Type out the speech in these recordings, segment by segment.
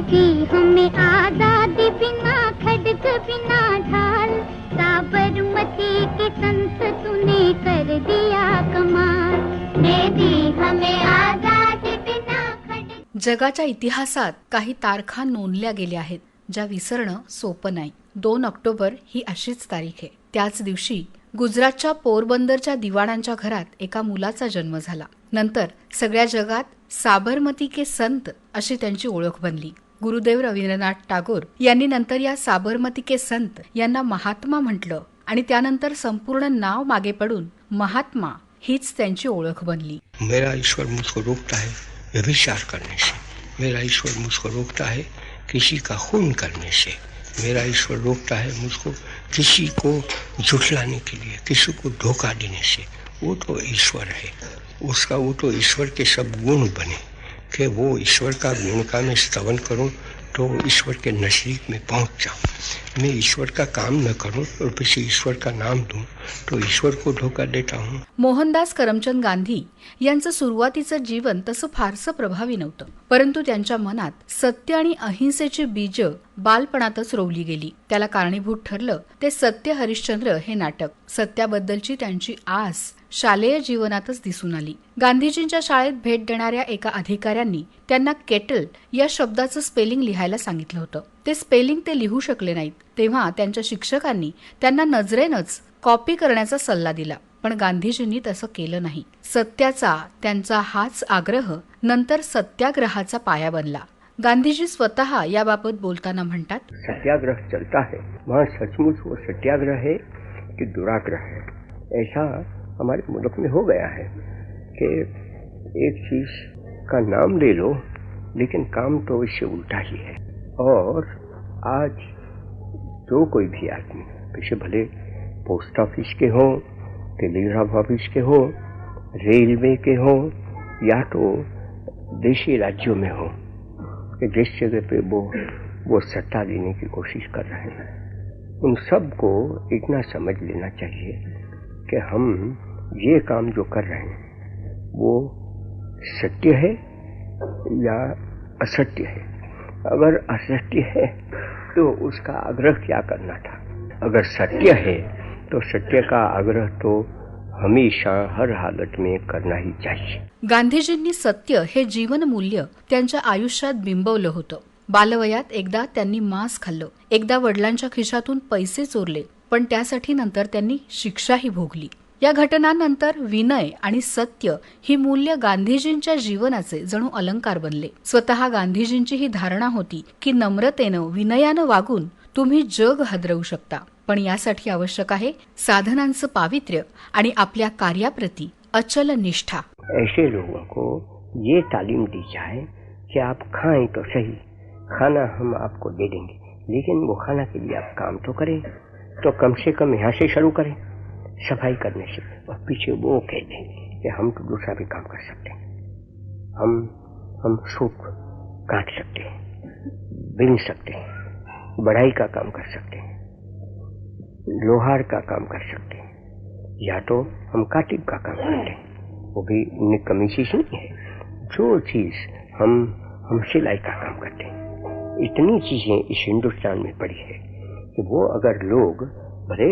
दी हमें आजादी बिना खड्ग बिना ढाल, साबरमती के संत तूने कर दिया कमाल, दे दी हमें आजादी बिना खड्ग। जगाच्या इतिहासात काही तारखा नोंदल्या गेल्या आहेत ज्या विसरणं सोपं नाही. 2 ऑक्टोबर ही अशीच तारीख आहे. त्याच दिवशी गुजरातच्या पोरबंदरच्या दिवाणांच्या घरात एका मुलाचा जन्म झाला. नंतर सगळ्या जगात साबरमती के संत अशी त्यांची ओळख बनली. गुरुदेव रवींद्रनाथ टागोर यांनी नंतर या साबरमती के संत यांना महात्मा म्हटलं आणि त्यानंतर संपूर्ण नाव मागे पडून महात्मा हीच त्यांची ओळख बनली. मेरा ईश्वर मुझको रोकता है व्यभिचार करने से, मेरा ईश्वर मुझको रोकता है किसी का खून करने से, मेरा ईश्वर रोकता है मुझको किसी को झुठलाने के लिए, किसी को धोखा देने से. वो तो ईश्वर है, उसका वो तो ईश्वर के सब गुण बने कि वो ईश्वर का गुण का मैं स्तवन करूं तो ईश्वर के नजदीक में पहुंच जाऊं. मैं ईश्वर का काम न करूं और किसी ईश्वर का नाम दूं तो ईश्वर को धोखा देता हूं. मोहनदास करमचंद गांधी यांचं सुरुवातीचं जीवन तसं फारसं प्रभावी नव्हतं, परंतु त्यांच्या मनात सत्य आणि अहिंसेची बीज बालपणातच रोवली गेली. त्याला कारणीभूत ठरलं ते सत्य हरिश्चंद्र हे नाटक. सत्याबद्दलची त्यांची आस शालेय जीवनातच दिसून आली. गांधीजींच्या शाळेत भेट देणाऱ्या एका अधिकाऱ्यांनी त्यांना केटल या शब्दाचं स्पेलिंग लिहायला सांगितलं होतं. ते स्पेलिंग ते लिहू शकले नाहीत. तेव्हा त्यांच्या शिक्षकांनी त्यांना नजरेनच कॉपी करण्याचा सल्ला दिला, पण गांधीजींनी तसं केलं नाही. सत्याचा त्यांचा हाच आग्रह नंतर सत्याग्रहाचा पाया बनला. गांधीजी स्वतः याबाबत बोलताना म्हणतात, सत्याग्रह चलता है वहाँ सचमुच वो सत्याग्रह है कि दुराग्रह है. ऐसा हमारे मुल्क में हो गया है कि एक चीज का नाम ले लो लेकिन काम तो इससे उल्टा ही है. और आज जो कोई भी आदमी पीछे भले पोस्ट ऑफिस के हो, टेलीग्राफ ऑफिस के हो, रेलवे के हो या तो देशी राज्यों में हो, कि जिस जगह पे वो सत्ता देने की कोशिश कर रहे हैं, उन सबको इतना समझ लेना चाहिए कि हम ये काम जो कर रहे हैं वो सत्य है या असत्य है. अगर असत्य है तो उसका आग्रह क्या करना था, अगर सत्य है तो सत्य का आग्रह तो हमेशा हर हालत में करना ही चाहिए. गांधीजींनी सत्य हे जीवन मूल्य त्यांच्या आयुष्यात बिंबवलं होतं. बालवयात एकदा त्यांनी मांस खाल्लं, एकदा वडिलांच्या खिशातून पैसे चोरले, पण त्यासाठी नंतर त्यांनी शिक्षाही भोगली. या घटनांनंतर विनय आणि सत्य ही मूल्य गांधीजींच्या जीवनाचे जणू अलंकार बनले. स्वतः गांधीजींची ही धारणा होती की नम्रतेनं विनयानं वागून तुम्ही जग हादरवू शकता, पण यासाठी आवश्यक आहे साधनांचं पावित्र्य आणि आपल्या कार्याप्रती अचल निष्ठा. ऐसे लोगों को ये तालीम दी जाए कि आप खाएं तो सही, खाना हम आपको दे देंगे, लेकिन वो खाना के लिए आप काम तो करें, तो कम से कम यहाँ से शुरू करें सफाई करने से. और पीछे वो कह दें कि हम तो दूसरा भी काम कर सकते हैं, हम सूप काट सकते हैं, बिन सकते हैं, बढ़ाई का काम कर सकते हैं, लोहार का काम कर सकते हैं, या तो हम काटिब का काम करते हैं, वो भी निकम्मी चीज नहीं है. जो चीज हम सिलाई का काम करते हैं, इतनी चीजें इस हिंदुस्तान में पड़ी है कि वो अगर लोग भले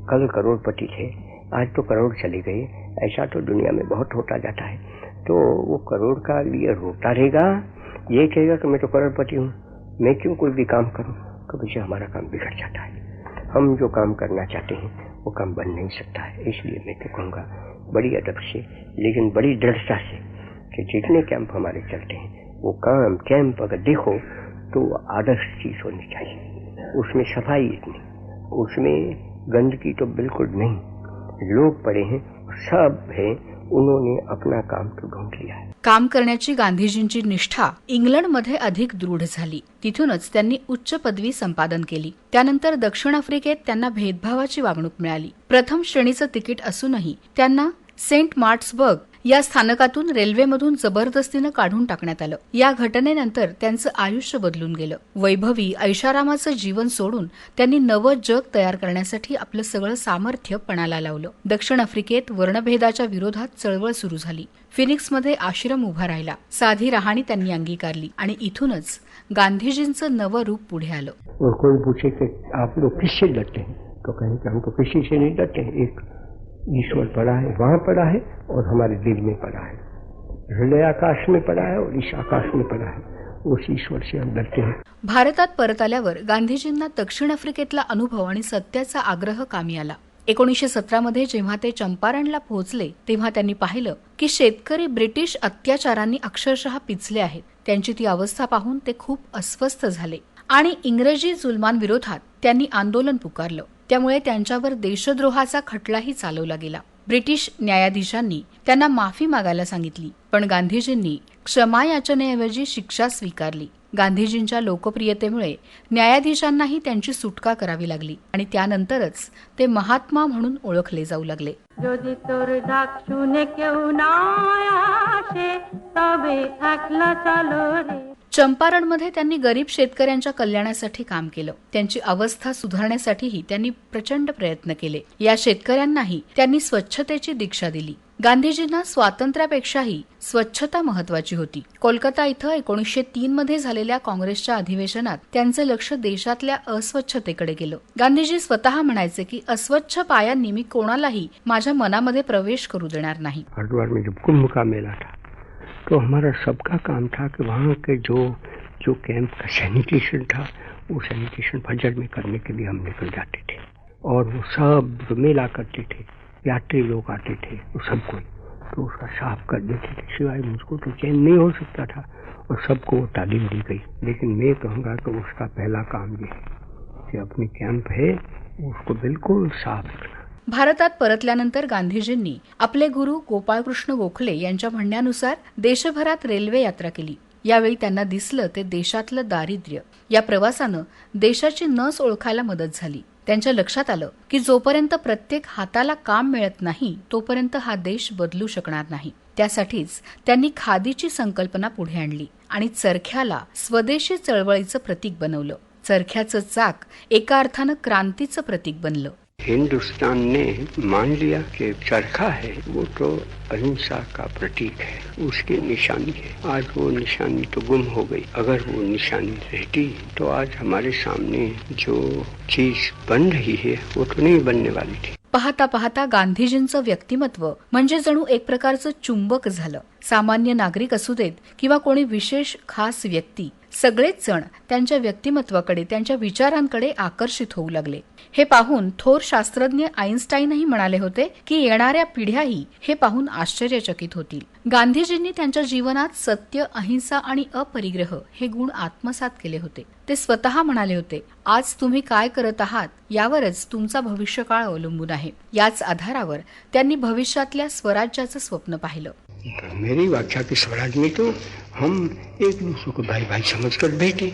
कल करोड़पति थे, आज तो करोड़ चले गए, ऐसा तो दुनिया में बहुत होता जाता है, तो वो करोड़ का लिए रोता रहेगा, ये कहेगा कि मैं तो करोड़पति हूँ, मैं क्यों कोई भी काम करूँ. कभी से हमारा काम बिगड़ जाता है. हम जो काम करना चाहते हैं वो काम बन नहीं सकता है. इसलिए मैं तो कहूँगा बड़ी अदब से लेकिन बड़ी दृढ़ता से कि जितने कैंप हमारे चलते हैं वो कैंप अगर देखो तो आदर्श चीज होनी चाहिए. उसमें सफाई इतनी, उसमें गंदगी तो बिल्कुल नहीं, लोग पड़े हैं, सब है, उन्होंने अपना काम तो ढूंढ लिया है. काम करण्याची गांधीजींची निष्ठा इंग्लंडमध्ये अधिक दृढ झाली. तिथूनच त्यांनी उच्च पदवी संपादन केली. त्यानंतर दक्षिण आफ्रिकेत त्यांना भेदभावाची वागणूक मिळाली. प्रथम श्रेणीचं तिकीट असूनही त्यांना सेंट मार्ट्सबर्ग या स्थानकातून रेल्वेमधून जबरदस्तीनं काढून टाकण्यात आलं. या घटनेनंतर त्यांचं आयुष्य बदलून गेलं. वैभवी ऐशारामाचं जीवन सोडून त्यांनी नवं जग तयार करण्यासाठी आपलं सगळं सामर्थ्य पणाला लावलं. दक्षिण आफ्रिकेत वर्णभेदाच्या विरोधात चळवळ सुरू झाली. फिनिक्समध्ये आश्रम उभा राहिला. साधी राहणी त्यांनी अंगीकारली आणि इथूनच गांधीजींचं नवं रूप पुढे आलं. और कोई पूछे कि आप लोग किससे डरते हैं तो कहें कि हम तो किसी से नहीं डरते. एक ईश्वर पड़ा है, वहां पड़ा है और हमारे दिल में पड़ा है. हृदय आकाश में पड़ा है और इस आकाश में पड़ा है. उस ईश्वर से हम डरते हैं. भारतात परत आल्यावर गांधीजींना दक्षिण आफ्रिकेतला अनुभव आणि सत्याचा आग्रह कामी आला. 1917 मध्ये जेव्हा ते चंपारणला पोहोचले तेव्हा त्यांनी पाहिलं की शेतकरी ब्रिटिश अत्याचारांनी अक्षरशः पिचले आहेत. त्यांची ती अवस्था पाहून ते खूप अस्वस्थ झाले आणि इंग्रजी जुलमांविरोधात त्यांनी आंदोलन पुकारलं. त्यामुळे त्यांच्यावर देशद्रोहाचा खटलाही चालवला गेला. ब्रिटिश न्यायाधीशांनी त्यांना माफी मागायला सांगितली, पण गांधीजींनी क्षमा याचनेऐवजी शिक्षा स्वीकारली. गांधीजींच्या लोकप्रियतेमुळे न्यायाधीशांनाही त्यांची सुटका करावी लागली आणि त्यानंतरच ते महात्मा म्हणून ओळखले जाऊ लागले. যদি তোর ডাক শুনে কেউ না আসে তবে একলা চলো রে. चंपारणमध्ये त्यांनी गरीब शेतकऱ्यांच्या कल्याणासाठी काम केलं. त्यांची अवस्था सुधारण्यासाठीही त्यांनी प्रचंड प्रयत्न केले. या शेतकऱ्यांनाही त्यांनी स्वच्छतेची दीक्षा दिली. गांधीजींना स्वातंत्र्यापेक्षाही स्वच्छता महत्वाची होती. कोलकाता इथं 1903 मध्ये झालेल्या काँग्रेसच्या अधिवेशनात त्यांचं लक्ष देशातल्या अस्वच्छतेकडे गेलं. गांधीजी स्वतः म्हणायचे की अस्वच्छ पायांनी मी कोणालाही माझ्या मनामध्ये प्रवेश करू देणार नाही. हरिद्वार में जब कुंभ का मेला था तो हमारा सबका काम था कि वहाँ के जो कैंप का सैनिटेशन था वो सैनिटेशन फजर में करने के लिए हम निकल जाते थे. और वो सब जो मेला करते थे, यात्री लोग आते थे, वो सबको तो उसका साफ कर देते थे. सिवाय मुझको तो चैन नहीं हो सकता था और सबको वो तालीम दी गई. लेकिन मैं कहूँगा कि उसका पहला काम ये है कि अपनी कैंप है उसको बिल्कुल साफ रखना. भारतात परतल्यानंतर गांधीजींनी आपले गुरु गोपाळकृष्ण गोखले यांच्या म्हणण्यानुसार देशभरात रेल्वे यात्रा केली. यावेळी त्यांना दिसलं ते देशातलं दारिद्र्य. या प्रवासानं देशाची नस ओळखायला मदत झाली. त्यांच्या लक्षात आलं की जोपर्यंत प्रत्येक हाताला काम मिळत नाही तोपर्यंत हा देश बदलू शकणार नाही. त्यासाठीच त्यांनी खादीची संकल्पना पुढे आणली आणि चरख्याला स्वदेशी चळवळीचं प्रतीक बनवलं. चरख्याचं चाक एका अर्थानं क्रांतीचं प्रतीक बनलं. हिंदुस्तान ने मान लिया कि चरखा है वो तो अहिंसा का प्रतीक है, उसकी निशानी है. आज वो निशानी तो गुम हो गई. अगर वो निशानी रहती तो आज हमारे सामने जो चीज बन रही है वो तो नहीं बनने वाली थी. पाहता पाहता गांधीजींचं व्यक्तिमत्व म्हणजे जणू एक प्रकारचं चुंबक झालं. सामान्य नागरिक असू देत किंवा कोणी विशेष खास व्यक्ती, सगळेच जण त्यांच्या व्यक्तिमत्वाकडे, त्यांच्या विचारांकडे आकर्षित होऊ लागले. हे पाहून थोर शास्त्रज्ञ आईन्स्टाईनही म्हणाले होते की येणाऱ्या पिढ्याही हे पाहून आश्चर्यचकित होतील. गांधीजींनी त्यांच्या जीवनात सत्य, अहिंसा आणि अपरिग्रह हे गुण आत्मसात केले होते. ते स्वतः म्हणाले होते, आज तुम्ही काय करत आहात यावरच तुमचा भविष्यकाळ अवलंबून आहे. याच आधारावर त्यांनी भविष्यातल्या स्वराज्याचं स्वप्न पाहिलं. मेरी व्याख्या की स्वराज में तो हम एक दूसरे को भाई भाई समझकर बैठे.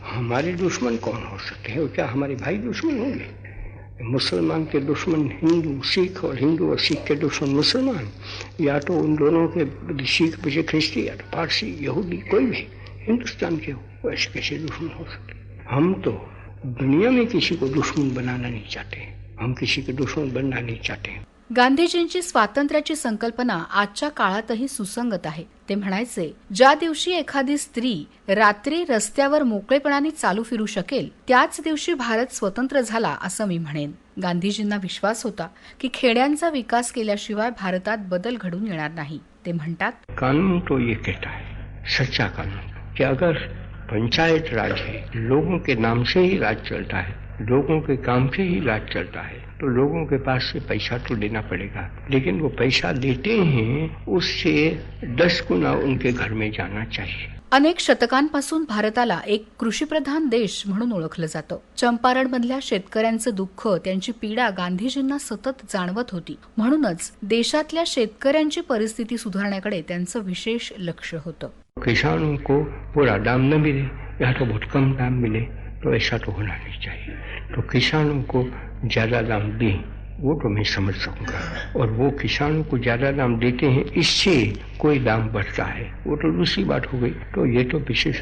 हमारे दुश्मन कौन हो सकते हैं? क्या हमारे भाई दुश्मन होंगे? मुसलमान के दुश्मन हिंदू सिख और हिंदू और सिख के दुश्मन मुसलमान, या तो उन दोनों के सिख बचे ख्रिस्ती या तो पारसी यहूदी, कोई भी हिंदुस्तान के हो, ऐसे कैसे दुश्मन हो सकते? हम तो दुनिया में किसी को दुश्मन बनाना नहीं चाहते. हम किसी के दुश्मन बनना नहीं चाहते. गांधीजींची स्वातंत्र्याची संकल्पना आजच्या काळातही सुसंगत आहे. ते म्हणायचे, ज्या दिवशी एखादी स्त्री रात्री रस्त्यावर मोकळेपणाने चालू फिरू शकेल त्याच दिवशी भारत स्वतंत्र झाला असं मी म्हणेन. गांधीजींना विश्वास होता की खेड्यांचा विकास केल्याशिवाय भारतात बदल घडून येणार नाही. ते म्हणतात, कानून तो ये कहता है, सच्चा कानून, कि अगर पंचायत राज है, लोगों के नाम से ही राज चलता है, लोगों के काम से ही राज चलता है, तो लोगों के पास से पैसा तो लेना पड़ेगा. लेकिन वो पैसा लेते हैं उससे 10 गुना उनके घर में जाना चाहिए. अनेक शतकांपासून भारताला एक कृषीप्रधान देश म्हणून ओळखलं जातं. चंपारणमधल्या शेतकऱ्यांचं दुःख, त्यांची पीडा गांधीजींना सतत जाणवत होती. म्हणूनच देशातल्या शेतकऱ्यांची परिस्थिती सुधारण्याकडे त्यांचं विशेष लक्ष होतं. किसानों को पूरा दाम न मिले या तो बहुत कम दाम मिले, तो ऐसा तो होना नहीं चाहिए. तो किसानों को ज्यादा दाम दें वो तो मैं समझ सकूंगा, और वो किसानों को ज्यादा दाम देते हैं, इससे कोई दाम बढ़ता है, वो तो दूसरी बात हो गई। तो ये तो विशेष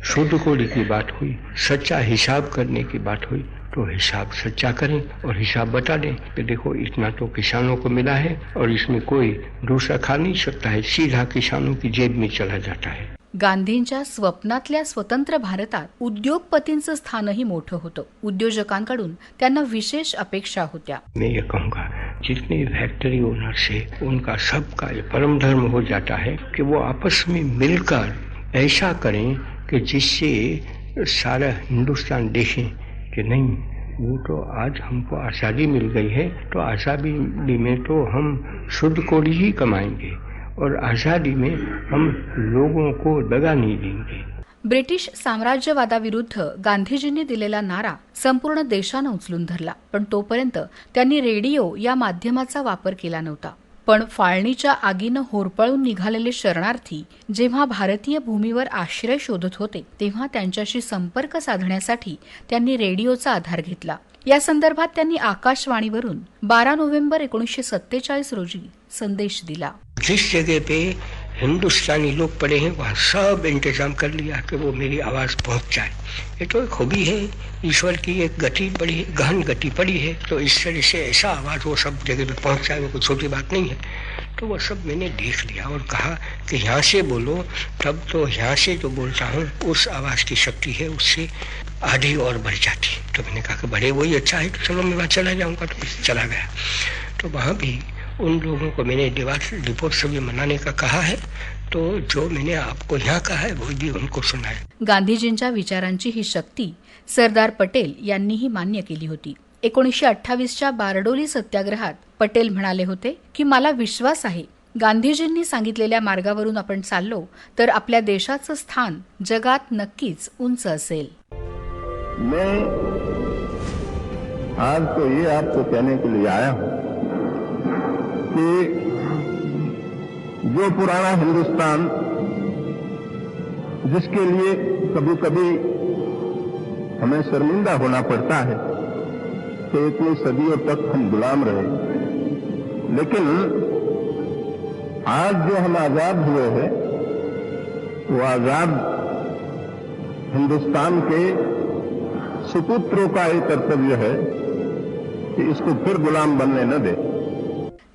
शुद्ध कोड़ी की बात हुई, सच्चा हिसाब करने की बात हुई। तो हिसाब सच्चा करें और हिसाब बता दें कि देखो इतना तो किसानों को मिला है और इसमें कोई दूसरा खा नहीं सकता है, सीधा किसानों की जेब में चला जाता है। गांधींच्या स्वप्नातल्या स्वतंत्र भारतात उद्योगपतींचं स्थानही मोठं होतं. उद्योजकांकडून त्यांना विशेष अपेक्षा होत्या. मैं ये कहूँगा, जितने फैक्ट्री ओनर्स है उनका सबका ये परम धर्म हो जाता है कि वो आपस में मिलकर ऐसा करें कि जिससे सारा हिंदुस्तान देखे कि नहीं, वो तो आज हमको आज़ादी मिल गई है, तो आज़ादी में तो हम शुद्ध कोड़ी ही कमाएंगे और आज़ादी में हम लोगों को दगा नहीं देंगे. ब्रिटिश साम्राज्यवादाविरुद्ध गांधीजींनी दिलेला नारा संपूर्ण देशानं उचलून धरला, पण तोपर्यंत त्यांनी रेडिओ या माध्यमाचा वापर केला नव्हता. पण फाळणीच्या आगीनं होरपळून निघालेले शरणार्थी जेव्हा भारतीय भूमीवर आश्रय शोधत होते, तेव्हा त्यांच्याशी संपर्क साधण्यासाठी त्यांनी रेडिओचा आधार घेतला. या संदर्भात त्यांनी आकाशवाणीवरून 12 नोव्हेंबर 1947 रोजी संदेश दिला. जिस जगह पे हिंदुस्तानी लोग पड़े हैं वहाँ सब इंतजाम कर लिया कि वो मेरी आवाज़ पहुँच जाए. ये तो एक खूबी है, ईश्वर की एक गति बड़ी गहन गति पड़ी है, तो इस तरह से ऐसा आवाज़ वो सब जगह पे पहुँच जाए, वो कोई छोटी बात नहीं है. तो वो सब मैंने देख लिया और कहा कि यहाँ से बोलो, तब तो यहाँ से जो बोलता हूँ उस आवाज़ की शक्ति है उससे आधी और बढ़ जाती. तो मैंने कहा कि बड़े वही अच्छा है, तो चलो मैं वहाँ चला जाऊँगा. तो चला गया. तो वहाँ भी उन लोगों को मैंने दीपोत्सव मनाने का कहा है, तो जो मैंने आपको यहाँ कहा है वो भी उनको सुनाए. गांधीजींच्या विचारांची ही शक्ती सरदार पटेल यांनीही मान्य केली होती. 1928च्या बारडोली सत्याग्रहात पटेल म्हणाले होते की मला विश्वास आहे, गांधीजींनी सांगितलेल्या मार्गावरून आपण चाललो तर आपल्या देशाचं स्थान जगात नक्कीच उंच असेल. मैं आज तो ये आपको कहने के लिए आया हूं कि जो पुराना हिंदुस्तान, जिसके लिए कभी कभी हमें शर्मिंदा होना पड़ता है कि इतनी सदियों तक हम गुलाम रहे, लेकिन आज जो हम आजाद हुए हैं वो आजाद हिंदुस्तान के सुपुत्रों का एक कर्तव्य है कि इसको फिर गुलाम बनने न दे.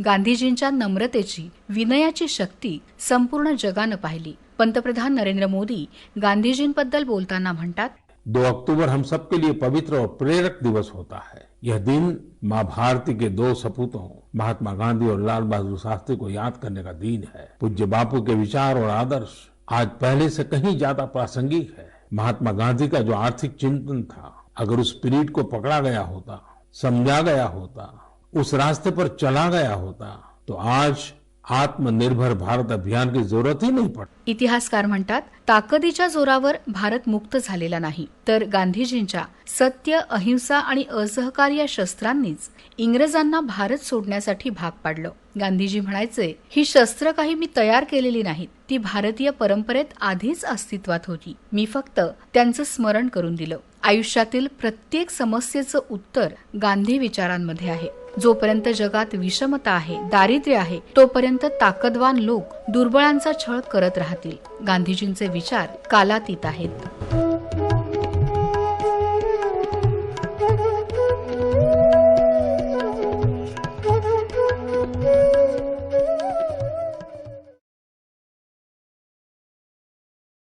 गांधीजींच्या नम्रतेची, विनयाची शक्ती संपूर्ण जगानं पाहिली. पंतप्रधान नरेंद्र मोदी गांधीजींबद्दल बोलताना म्हणतात, 2 अक्टूबर हम सबके लिए पवित्र और प्रेरक दिवस होता है. यह दिन माँ भारती के 2 सपूतों महात्मा गांधी और लाल बहादुर शास्त्री को याद करने का दिन है. पूज्य बापू के विचार और आदर्श आज पहले से कहीं ज्यादा प्रासंगिक है. महात्मा गांधी का जो आर्थिक चिंतन था, अगर उस स्पिरिट को पकड़ा गया होता, समझा गया होता, उस रास्ते पर चला गया होता, तो आज आत्मनिर्भर भारत अभियान की जरूरत ही नहीं पडती. इतिहासकार म्हणतात, ताकदीच्या जोरावर भारत मुक्त झालेला नाही, तर गांधीजींच्या सत्य, अहिंसा आणि असहकार या शस्त्रांनीच इंग्रजांना भारत सोडण्यासाठी भाग पाडलं. गांधीजी म्हणायचे, ही शस्त्र काही मी तयार केलेली नाहीत, ती भारतीय परंपरेत आधीच अस्तित्वात होती. मी फक्त त्यांचं स्मरण करून दिलं. आयुष्यातील प्रत्येक समस्येचं उत्तर गांधी विचारांमध्ये आहे. जोपर्यंत जगात विषमता आहे, दारिद्र्य आहे, तोपर्यंत ताकदवान लोक दुर्बळांचा छळ करत राहतील. गांधीजींचे विचार कालातीत आहेत.